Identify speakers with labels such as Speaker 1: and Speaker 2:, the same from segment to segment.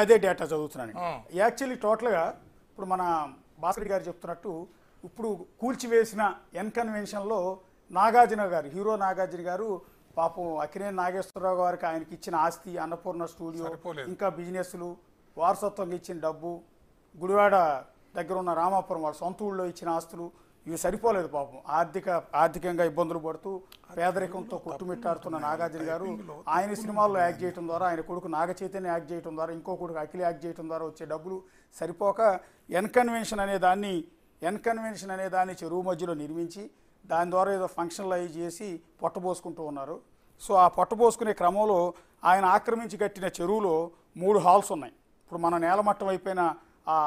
Speaker 1: అదే డేటా చదువుతున్నాను. యాక్చువల్లీ టోటల్గా ఇప్పుడు మన భాస్కర్ గారు చెప్తున్నట్టు ఇప్పుడు కూల్చివేసిన ఎన్కన్వెన్షన్లో నాగార్జున గారు, హీరో నాగార్జున గారు పాపం అక్కినేని నాగేశ్వరరావు గారికి ఆయనకి ఇచ్చిన ఆస్తి, అన్నపూర్ణ స్టూడియో, ఇంకా బిజినెస్లు, వారసత్వంగా ఇచ్చిన డబ్బు, గుడివాడ దగ్గర ఉన్న రామాపురం వాళ్ళ సొంత ఊళ్ళో ఇచ్చిన ఆస్తులు, ఇవి సరిపోలేదు పాపం. ఆర్థికంగా ఇబ్బందులు పడుతూ పేదరికంతో కొట్టుమిట్టాడుతున్న నాగార్జున గారు ఆయన సినిమాల్లో యాక్ట్ చేయడం ద్వారా, ఆయన కొడుకు నాగ చైతన్య యాక్ట్ చేయడం ద్వారా, ఇంకో కొడుకు అఖిల్ యాక్ట్ చేయడం ద్వారా వచ్చే డబ్బులు సరిపోక ఎన్కన్వెన్షన్ అనే దాన్ని చెరువు మధ్యలో నిర్మించి దాని ద్వారా ఏదో ఫంక్షన్లు అవి చేసి పొట్టబోసుకుంటూ ఉన్నారు. సో ఆ పొట్టబోసుకునే క్రమంలో ఆయన ఆక్రమించి కట్టిన చెరువులో 3 హాల్స్ ఉన్నాయి. ఇప్పుడు మన నేలమట్టం అయిపోయిన ఆ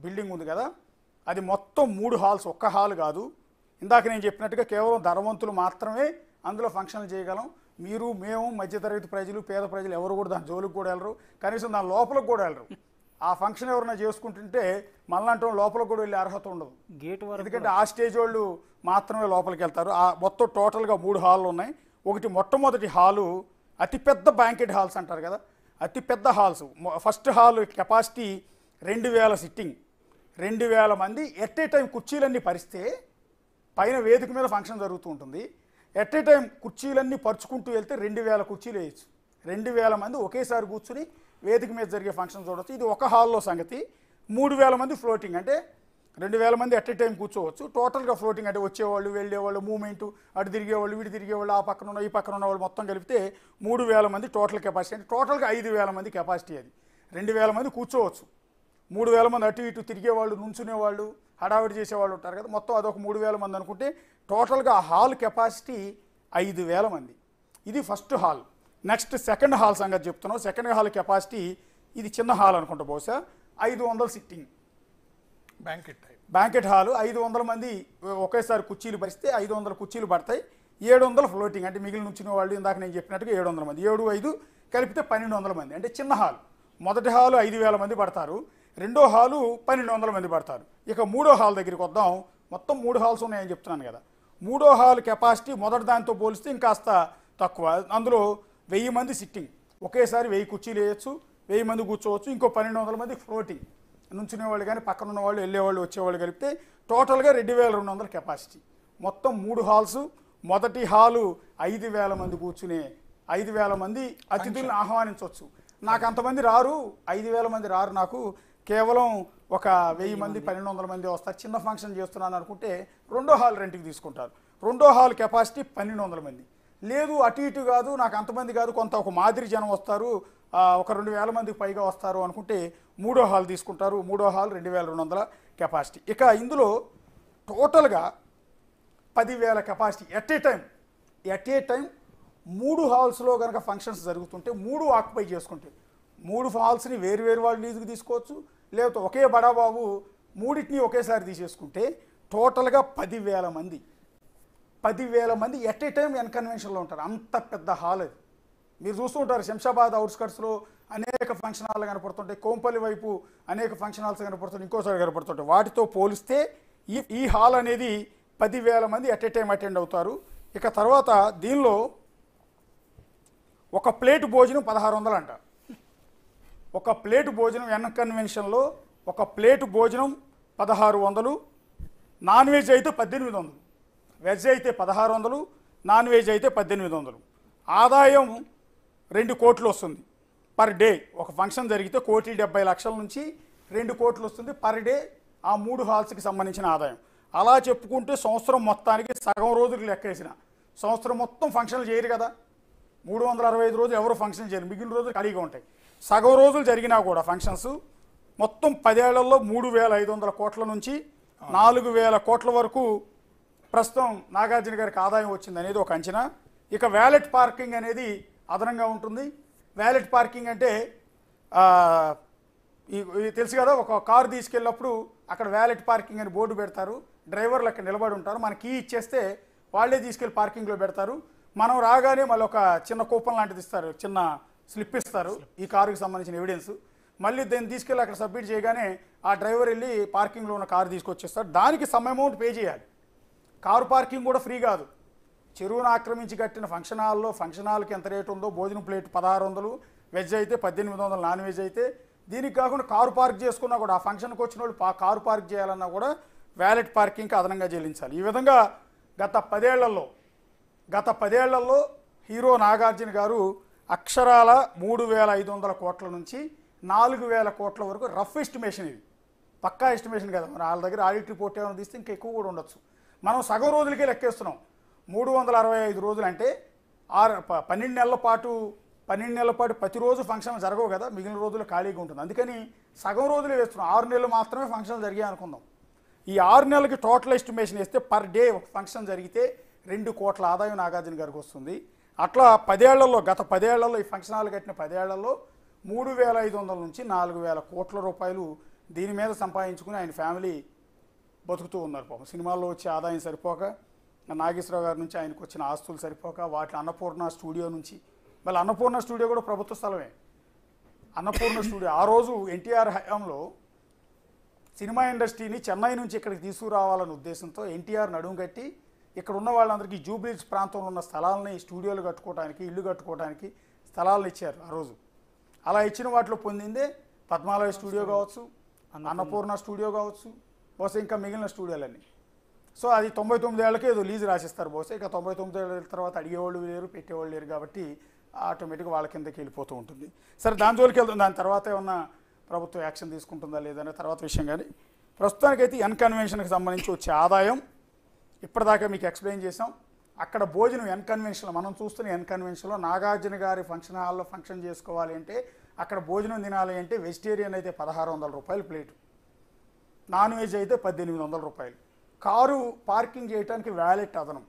Speaker 1: బిల్డింగ్ ఉంది కదా, అది మొత్తం 3 హాల్స్, ఒక్క హాల్ కాదు. ఇందాక నేను చెప్పినట్టుగా కేవలం ధనవంతులు మాత్రమే అందులో ఫంక్షన్లు చేయగలం. మీరు, మేము, మధ్యతరగతి ప్రజలు, పేద ప్రజలు ఎవరు కూడా దాని జోలికి కూడా వెళ్ళరు, కనీసం దాని లోపలికి కూడా వెళ్ళరు. ఆ ఫంక్షన్ ఎవరైనా చేసుకుంటుంటే మళ్ళంటే లోపలికి కూడా వెళ్ళే అర్హత ఉండదు, ఎందుకంటే ఆ స్టేజ్ వాళ్ళు మాత్రమే లోపలికి వెళ్తారు. ఆ మొత్తం టోటల్గా 3 హాళ్ళు ఉన్నాయి. ఒకటి మొట్టమొదటి హాలు అతిపెద్ద బ్యాంకెట్ హాల్స్ అంటారు కదా, అతిపెద్ద halls. First hall capacity 2000 sitting, 2000 మంది ఎట్ ఏ టైం. కుర్చీలన్నీ పరిస్తే పైన వేదిక మీద ఫంక్షన్ జరుగుతూ ఉంటుంది. ఎట్ ఏ టైం కుర్చీలన్నీ పరుచుకుంటూ వెళ్తే 2000 కుర్చీలు వేయచ్చు. 2000 మంది ఒకేసారి కూర్చుని వేదిక మీద జరిగే ఫంక్షన్ చూడవచ్చు. ఇది ఒక హాల్లో సంగతి. 3000 మంది ఫ్లోటింగ్, అంటే 2000 మంది ఎట్ ఏ టైం కూర్చోవచ్చు. టోటల్గా ఫ్లోటింగ్ అంటే వచ్చేవాళ్ళు, వెళ్ళేవాళ్ళు, మూమెంటు, అటు తిరిగేవాళ్ళు, వీటి తిరిగేవాళ్ళు, ఆ పక్కన ఉన్న ఈ పక్కన ఉన్న వాళ్ళు మొత్తం కలిపితే 3000 మంది టోటల్ కెపాసిటీ. అంటే టోటల్గా 5000 మంది కెపాసిటీ. అది 2000 మంది కూర్చోవచ్చు. 3000 మంది అటు ఇటు తిరిగేవాళ్ళు, నుంచునేవాళ్ళు, హడావిడి చేసేవాళ్ళు ఉంటారు కదా, మొత్తం అదొక 3000 మంది అనుకుంటే టోటల్గా ఆ హాల్ కెపాసిటీ 5000 మంది. ఇది first hall. Next second hall సంగతి చెప్తున్నాం. సెకండ్ హాల్ కెపాసిటీ, ఇది చిన్న హాల్ అనుకుంటా, బహుశా 500 సిట్టింగ్ బ్యాంకెట్ హాలు. 500 మంది ఒకేసారి కుర్చీలు పరిస్తే 500 కుర్చీలు పడతాయి. 700 ఫ్లోటింగ్, అంటే మిగిలిన నుంచిన వాళ్ళు ఇందాక నేను చెప్పినట్టుగా 700 మంది, 7, 5 కలిపితే 1200 మంది, అంటే చిన్న హాల్. మొదటి హాలు 5000 మంది పడతారు, రెండో హాలు 1200 మంది పడతారు. ఇక మూడో హాల్ దగ్గరికి వద్దాం. మొత్తం 3 హాల్స్ ఉన్నాయని చెప్తున్నాను కదా. మూడో హాల్ కెపాసిటీ మొదటి దానితో పోలిస్తే ఇంకాస్త తక్కువ. అందులో 1000 మంది సిట్టింగ్, ఒకేసారి 1000 కుర్చీలు వేయచ్చు, 1000 మంది కూర్చోవచ్చు. ఇంకో 1200 మంది ఫ్లోటింగ్, నుంచునేవాళ్ళు కానీ పక్కన ఉన్న వాళ్ళు, వెళ్ళేవాళ్ళు, వచ్చేవాళ్ళు కలిపితే టోటల్గా 2200 కెపాసిటీ. మొత్తం 3 హాల్స్. మొదటి హాలు 5000 మంది కూర్చునే, 5000 మంది అతిథులను ఆహ్వానించవచ్చు. నాకు అంతమంది రారు, 5000 మంది రారు, నాకు కేవలం ఒక 1000 మంది, 1200 మంది వస్తారు, చిన్న ఫంక్షన్ చేస్తున్నాను అనుకుంటే రెండో హాల్ రెంట్కి తీసుకుంటారు. రెండో హాల్ కెపాసిటీ 1200 మంది. లేదు అటు ఇటు కాదు, నాకు అంతమంది కాదు, కొంత ఒక మాదిరి జనం వస్తారు, ఒక 2000 మందికి పైగా వస్తారు అనుకుంటే మూడో హాల్ తీసుకుంటారు. మూడో హాల్ 2200 కెపాసిటీ. ఇక ఇందులో టోటల్గా 10,000 కెపాసిటీ ఎట్ ఏ టైం 3 హాల్స్లో కనుక ఫంక్షన్స్ జరుగుతుంటే 3 ఆక్యుపై చేసుకుంటే 3 హాల్స్ని వేరు వాళ్ళు లీజుకి తీసుకోవచ్చు, లేకపోతే ఒకే బడాబాబు మూడింటిని ఒకేసారి తీసేసుకుంటే టోటల్గా 10,000 మంది. 10,000 మంది ఎట్ ఏ టైం ఎన్కన్వెన్షన్లో ఉంటారు. అంత పెద్ద హాల్ అది. మీరు చూస్తూ ఉంటారు శంషాబాద్ అవుట్స్కట్స్లో అనేక ఫంక్షన్ హాల్ కనపడుతుంటాయి, కోంపల్లి వైపు అనేక ఫంక్షన్ హాల్స్ కనపడుతుంటాయి, ఇంకోసారి కనపడుతుంటాయి. వాటితో పోలిస్తే ఈ హాల్ అనేది 10,000 మంది ఎట్ ఏ టైం అటెండ్ అవుతారు. ఇక తర్వాత దీనిలో ఒక ప్లేట్ భోజనం 1600 అంట. ఒక ప్లేట్ భోజనం ఎన్కన్వెన్షన్లో ఒక ప్లేట్ భోజనం 1600, నాన్ వెజ్ అయితే 1800, వెజ్ అయితే 1600, నాన్ వెజ్ అయితే 1800. ఆదాయం 2 కోట్లు వస్తుంది పర్ డే. ఒక ఫంక్షన్ జరిగితే 1,70,00,000 నుంచి 2 కోట్లు వస్తుంది పర్ డే, ఆ 3 హాల్స్కి సంబంధించిన ఆదాయం. అలా చెప్పుకుంటే సంవత్సరం మొత్తానికి సగం రోజులు లెక్కేసిన, సంవత్సరం మొత్తం ఫంక్షన్లు చేయరు కదా, 365 రోజులు ఎవరు ఫంక్షన్ చేయరు, మిగిలిన రోజులు ఖాళీగా ఉంటాయి. సగం రోజులు జరిగినా కూడా ఫంక్షన్స్ మొత్తం 10 ఏళ్లలో 3,500 కోట్ల నుంచి 4,000 కోట్ల వరకు ప్రస్తుతం నాగార్జున గారికి ఆదాయం వచ్చింది అనేది ఒక అంచనా. ఇక వ్యాలెట్ పార్కింగ్ అనేది అదనంగా ఉంటుంది. వ్యాలెట్ పార్కింగ్ అంటే తెలుసు కదా, ఒక కారు తీసుకెళ్ళినప్పుడు అక్కడ వ్యాలెట్ పార్కింగ్ అని బోర్డు పెడతారు, డ్రైవర్లు అక్కడ నిలబడి ఉంటారు, మన కీ ఇచ్చేస్తే వాళ్ళే తీసుకెళ్ళి పార్కింగ్లో పెడతారు. మనం రాగానే మళ్ళీ ఒక చిన్న కూపన్ లాంటిది ఇస్తారు, చిన్న స్లిప్ ఇస్తారు, ఈ కారుకి సంబంధించిన ఎవిడెన్స్. మళ్ళీ దాన్ని తీసుకెళ్ళి అక్కడ సబ్మిట్ చేయగానే ఆ డ్రైవర్ వెళ్ళి పార్కింగ్లో ఉన్న కారు తీసుకొచ్చేస్తాడు. దానికి సమ్ అమౌంట్ పే చేయాలి. కారు పార్కింగ్ కూడా ఫ్రీ కాదు. చెరువును ఆక్రమించి కట్టిన ఫంక్షన్ హాల్కి ఎంత రేటు ఉందో, భోజనం ప్లేట్ 1600, వెజ్ అయితే 1800 నాన్ వెజ్ అయితే. దీనికి కాకుండా కారు పార్క్ చేసుకున్నా కూడా ఆ ఫంక్షన్కి వచ్చిన వాళ్ళు కారు పార్క్ చేయాలన్నా కూడా వ్యాలెట్ పార్కింగ్కి అదనంగా చెల్లించాలి. ఈ విధంగా గత 10 ఏళ్లలో హీరో నాగార్జున గారు అక్షరాల 3500 కోట్ల నుంచి 4000 కోట్ల వరకు రఫ్ ఎస్టిమేషన్, ఇది పక్కా ఎస్టిమేషన్ కదా, మరి వాళ్ళ దగ్గర ఆడిట్ రిపోర్ట్ ఏమైనా తీస్తే ఇంకా ఎక్కువ కూడా ఉండొచ్చు. మనం సగం రోజులకే లెక్కేస్తున్నాం. 365 రోజులు అంటే 12 నెలల పాటు ప్రతిరోజు ఫంక్షన్ జరగవు కదా, మిగిలిన రోజులు ఖాళీగా ఉంటుంది. అందుకని సగం రోజులే వేస్తున్నాం. 6 నెలలు మాత్రమే ఫంక్షన్ జరిగాయి అనుకుందాం. ఈ 6 నెలలకి టోటల్ ఎస్టిమేషన్ వేస్తే పర్ డే ఒక ఫంక్షన్ జరిగితే 2 కోట్ల ఆదాయం నాగార్జున గారికి వస్తుంది. అట్లా 10 ఏళ్లలో, గత 10 ఏళ్లలో, ఈ ఫంక్షన్ హాల్ కట్టిన 10 ఏళ్లలో 3500 నుంచి 4000 కోట్ల రూపాయలు దీని మీద సంపాదించుకుని ఆయన ఫ్యామిలీ బతుకుతూ ఉన్నారు. పాపం సినిమాల్లో వచ్చే ఆదాయం సరిపోక, నాగేశ్వరరావు గారి నుంచి ఆయనకు వచ్చిన ఆస్తులు సరిపోక, వాటి అన్నపూర్ణ స్టూడియో నుంచి, మళ్ళీ అన్నపూర్ణ స్టూడియో కూడా ప్రభుత్వ స్థలమే. అన్నపూర్ణ స్టూడియో ఆ రోజు ఎన్టీఆర్ హయాంలో సినిమా ఇండస్ట్రీని చెన్నై నుంచి ఇక్కడికి తీసుకురావాలనే ఉద్దేశంతో ఎన్టీఆర్ నడుము కట్టి ఇక్కడ ఉన్న వాళ్ళందరికీ జూబ్లీహిల్స్ ప్రాంతంలో ఉన్న స్థలాలని స్టూడియోలు కట్టుకోవడానికి, ఇల్లు కట్టుకోవడానికి స్థలాలను ఇచ్చారు ఆ రోజు. అలా ఇచ్చిన వాటిలో పొందిందే పద్మాలయ స్టూడియో కావచ్చు, అన్నపూర్ణ స్టూడియో కావచ్చు, బహుశా ఇంకా మిగిలిన స్టూడియోలన్నీ. సో అది 99 ఏళ్ళకే ఏదో లీజు రాసిస్తారు బహుశా. ఇక 99 ఏళ్ళ తర్వాత అడిగేవాళ్ళు లేరు, పెట్టేవాళ్ళు లేరు కాబట్టి ఆటోమేటిక్గా వాళ్ళ కిందకి వెళ్ళిపోతూ ఉంటుంది. సరే, దాని జోలికి వెళ్తుంది. దాని తర్వాత ఏమన్నా ప్రభుత్వం యాక్షన్ తీసుకుంటుందా లేదనే తర్వాత విషయం. కానీ ప్రస్తుతానికైతే ఎన్కన్వెన్షన్కి సంబంధించి వచ్చే ఆదాయం ఇప్పటిదాకా మీకు ఎక్స్ప్లెయిన్ చేసాం. అక్కడ భోజనం ఎన్కన్వెన్షన్లో, మనం చూస్తున్న ఎన్కన్వెన్షన్లో నాగార్జున గారి ఫంక్షన్ హాల్లో ఫంక్షన్ చేసుకోవాలి అంటే, అక్కడ భోజనం తినాలి అంటే వెజిటేరియన్ అయితే 1600 రూపాయలు ప్లేటు, నాన్ వెజ్ అయితే 1800 రూపాయలు, కారు పార్కింగ్ చేయడానికి వ్యాలెట్ అదనం.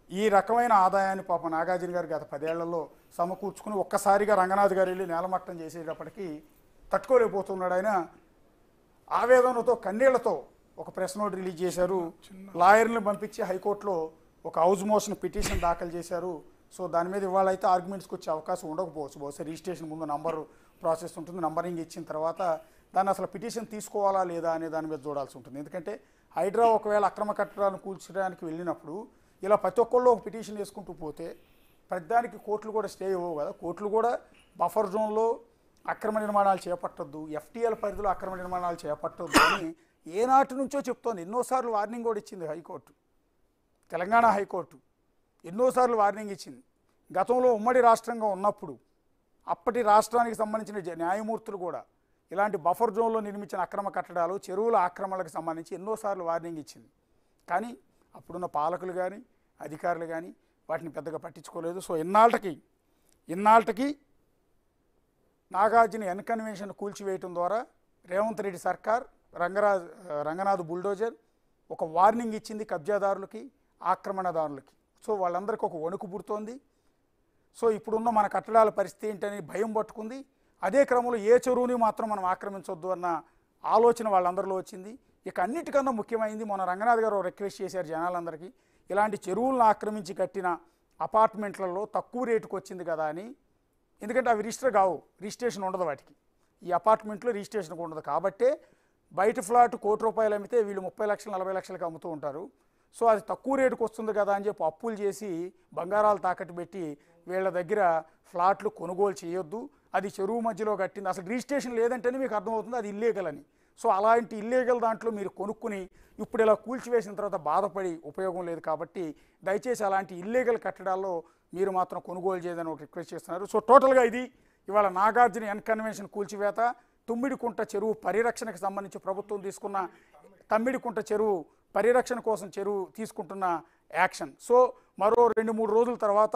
Speaker 1: ఈ రకమైన ఆదాయాన్ని పాప నాగార్జున గారు గత 10 ఏళ్లలో సమకూర్చుకుని ఒక్కసారిగా రంగనాథ్ గారు వెళ్ళి నేలమట్టం చేసేటప్పటికీ తట్టుకోలేకపోతున్నాడు. ఆయన ఆవేదనతో కన్నీళ్లతో ఒక ప్రెస్ నోట్ రిలీజ్ చేశారు. లాయర్ని పంపించి హైకోర్టులో ఒక హౌస్ మోషన్ పిటిషన్ దాఖలు చేశారు. సో దాని మీద ఇవాళ అయితే ఆర్గ్యుమెంట్స్కి వచ్చే అవకాశం ఉండకపోవచ్చు. బహుశా రిజిస్ట్రేషన్ ముందు నంబర్ ప్రాసెస్ ఉంటుంది, నంబరింగ్ ఇచ్చిన తర్వాత దాన్ని అసలు పిటిషన్ తీసుకోవాలా లేదా అనే దాని మీద చూడాల్సి ఉంటుంది. ఎందుకంటే హైడ్రా ఒకవేళ అక్రమ కట్టడాలను కూల్చడానికి వెళ్ళినప్పుడు ఇలా ప్రతి ఒక్కళ్ళు ఒక పిటిషన్ వేసుకుంటూ పోతే ప్రతిదానికి కోర్టులు కూడా స్టే ఇవ్వవు కదా. కోర్టులు కూడా బఫర్ జోన్లో అక్రమ నిర్మాణాలు చేపట్టొద్దు, ఎఫ్టీఎల్ పరిధిలో అక్రమ నిర్మాణాలు చేపట్టొద్దు అని ఏనాటి నుంచో చెప్తోంది. ఎన్నోసార్లు వార్నింగ్ కూడా ఇచ్చింది హైకోర్టు, తెలంగాణ హైకోర్టు ఎన్నోసార్లు వార్నింగ్ ఇచ్చింది. గతంలో ఉమ్మడి రాష్ట్రంగా ఉన్నప్పుడు అప్పటి రాష్ట్రానికి సంబంధించిన న్యాయమూర్తులు కూడా ఇలాంటి బఫర్ జోన్లో నిర్మించిన అక్రమ కట్టడాలు, చెరువుల ఆక్రమణలకు సంబంధించి ఎన్నోసార్లు వార్నింగ్ ఇచ్చింది. కానీ అప్పుడున్న పాలకులు కానీ అధికారులు కానీ వాటిని పెద్దగా పట్టించుకోలేదు. సో ఇన్నాళ్ళకి నాగార్జున ఎన్కన్వెన్షన్ కూల్చివేయటం ద్వారా రేవంత్ రెడ్డి సర్కార్, రంగనాథ్ బుల్డోజర్ ఒక వార్నింగ్ ఇచ్చింది కబ్జాదారులకి, ఆక్రమణదారులకి. సో వాళ్ళందరికీ ఒక వణుకు పుడుతోంది. సో ఇప్పుడున్న మన కట్టడాల పరిస్థితి ఏంటని భయం పట్టుకుంది. అదే క్రమంలో ఏ చెరువుని మాత్రం మనం ఆక్రమించొద్దు అన్న ఆలోచన వాళ్ళందరిలో వచ్చింది. ఇక అన్నిటికన్నా ముఖ్యమైనది, మన రంగనాథ్ గారు రిక్వెస్ట్ చేశారు జనాలందరికీ, ఇలాంటి చెరువులను ఆక్రమించి కట్టిన అపార్ట్మెంట్లలో తక్కువ రేటుకు వచ్చింది కదా అని. ఎందుకంటే అవి రిజిస్టర్ కావు, రిజిస్ట్రేషన్ ఉండదు వాటికి. ఈ అపార్ట్మెంట్లో రిజిస్ట్రేషన్ ఉండదు కాబట్టే బయట ఫ్లాట్ ₹1,00,00,000 అమ్మితే వీళ్ళు 30 లక్షలు 40 లక్షలకి అమ్ముతూ ఉంటారు. సో అది తక్కువ రేటుకు వస్తుంది కదా అని చెప్పి అప్పులు చేసి బంగారాలు తాకట్టు పెట్టి వీళ్ళ దగ్గర ఫ్లాట్లు కొనుగోలు చేయొద్దు. అది చెరువు మధ్యలో కట్టింది, అసలు రిజిస్ట్రేషన్ లేదంటేనే మీకు అర్థమవుతుంది అది ఇల్లీగల్ అని. సో అలాంటి ఇల్లీగల్ దాంట్లో మీరు కొనుక్కుని ఇప్పుడు ఇలా కూల్చివేసిన తర్వాత బాధపడి ఉపయోగం లేదు. కాబట్టి దయచేసి అలాంటి ఇల్లీగల్ కట్టడాల్లో మీరు మాత్రం కొనుగోలు చేయదని ఒక రిక్వెస్ట్ చేస్తున్నారు. సో టోటల్గా ఇది ఇవాళ నాగార్జున ఎన్కన్వెన్షన్ కూల్చివేత, తుమ్మిడికుంట చెరువు పరిరక్షణకు సంబంధించి ప్రభుత్వం తీసుకున్న తమ్మిడికుంట చెరువు పరిరక్షణ కోసం తీసుకుంటున్న యాక్షన్. సో మరో 2-3 రోజుల తర్వాత